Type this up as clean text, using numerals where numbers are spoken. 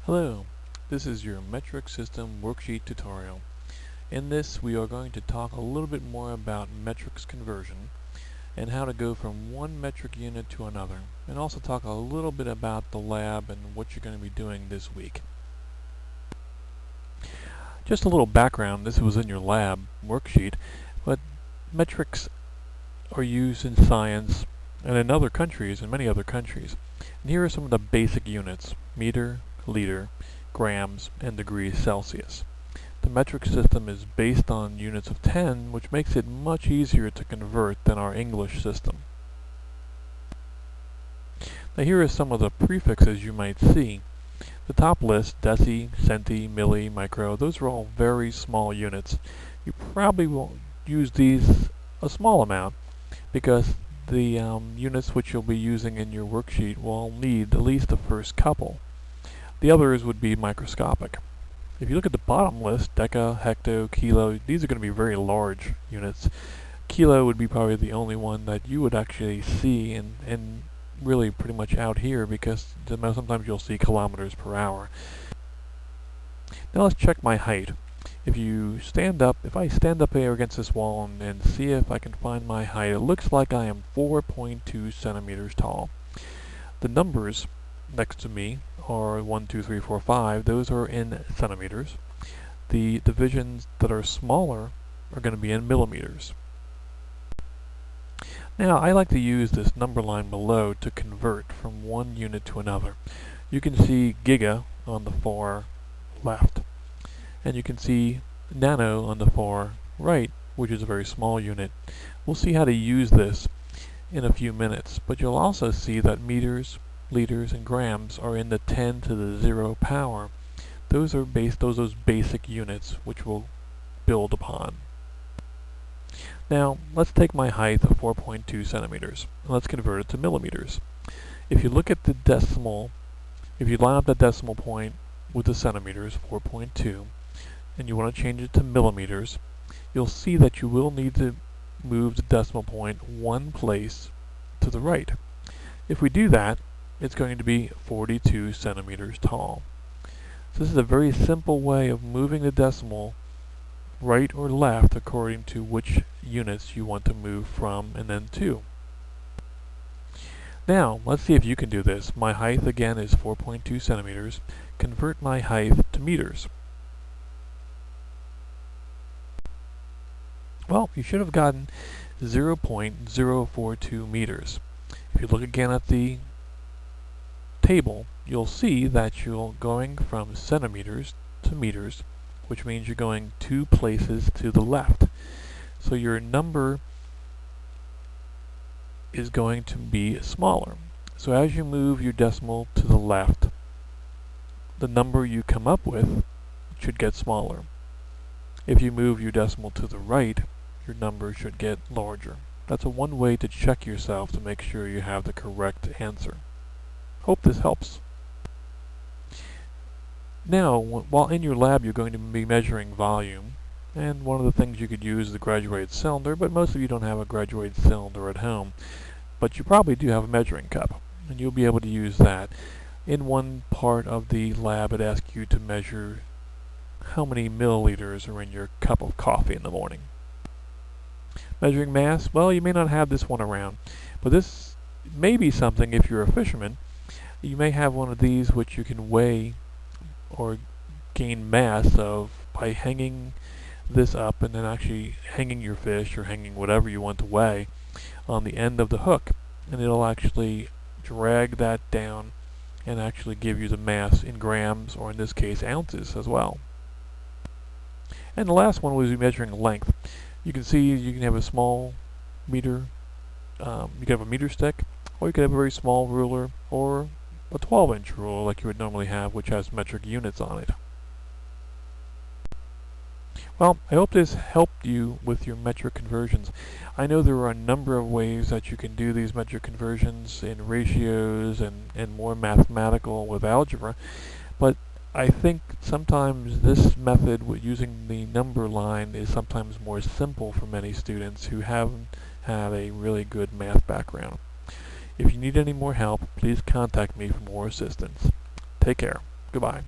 Hello, this is your metric system worksheet tutorial. In this we are going to talk a little bit more about metrics conversion and how to go from one metric unit to another, and also talk a little bit about the lab and what you're going to be doing this week. Just a little background, this was in your lab worksheet, but metrics are used in science and in other countries, in many other countries. And here are some of the basic units: meter, liter, grams, and degrees Celsius. The metric system is based on units of 10, which makes it much easier to convert than our English system. Now here are some of the prefixes you might see. The top list, deci, centi, milli, micro, those are all very small units. You probably will use these a small amount because the units which you'll be using in your worksheet will need at least the first couple. The others would be microscopic. If you look at the bottom list, deca, hecto, kilo, these are going to be very large units. Kilo would be probably the only one that you would actually see and really pretty much out here, because sometimes you'll see kilometers per hour. Now let's check my height. If I stand up here against this wall and see if I can find my height, it looks like I am 4.2 centimeters tall. The numbers next to me are 1, 2, 3, 4, 5. Those are in centimeters. The divisions that are smaller are going to be in millimeters. Now I like to use this number line below to convert from one unit to another. You can see giga on the far left, and you can see nano on the far right, which is a very small unit. We'll see how to use this in a few minutes, but you'll also see that meters, liters, and grams are in the 10 to the 0 power. Those are those basic units which we'll build upon. Now let's take my height of 4.2 centimeters and let's convert it to millimeters. If you look at the decimal, if you line up the decimal point with the centimeters, 4.2, and you want to change it to millimeters, you'll see that you will need to move the decimal point one place to the right. If we do that, it's going to be 42 centimeters tall. So this is a very simple way of moving the decimal right or left according to which units you want to move from and then to. Now let's see if you can do this. My height again is 4.2 centimeters. Convert my height to meters. Well, you should have gotten 0.042 meters. If you look again at the table, you'll see that you're going from centimeters to meters, which means you're going 2 places to the left. So your number is going to be smaller. So as you move your decimal to the left, the number you come up with should get smaller. If you move your decimal to the right, your number should get larger. That's one way to check yourself to make sure you have the correct answer. Hope this helps. Now, while in your lab you're going to be measuring volume, and one of the things you could use is the graduated cylinder, but most of you don't have a graduated cylinder at home. But you probably do have a measuring cup, and you'll be able to use that. In one part of the lab it asks you to measure how many milliliters are in your cup of coffee in the morning. Measuring mass, well, you may not have this one around, but this may be something. If you're a fisherman, you may have one of these which you can weigh or gain mass of by hanging this up and then actually hanging your fish or hanging whatever you want to weigh on the end of the hook, and it'll actually drag that down and actually give you the mass in grams, or in this case ounces as well. And the last one was measuring length. You can see you can have a small meter, you can have a meter stick, or you can have a very small ruler, or a 12-inch ruler like you would normally have, which has metric units on it. Well, I hope this helped you with your metric conversions. I know there are a number of ways that you can do these metric conversions in ratios and more mathematical with algebra, but I think sometimes this method with using the number line is sometimes more simple for many students who haven't had a really good math background. If you need any more help, please contact me for more assistance. Take care. Goodbye.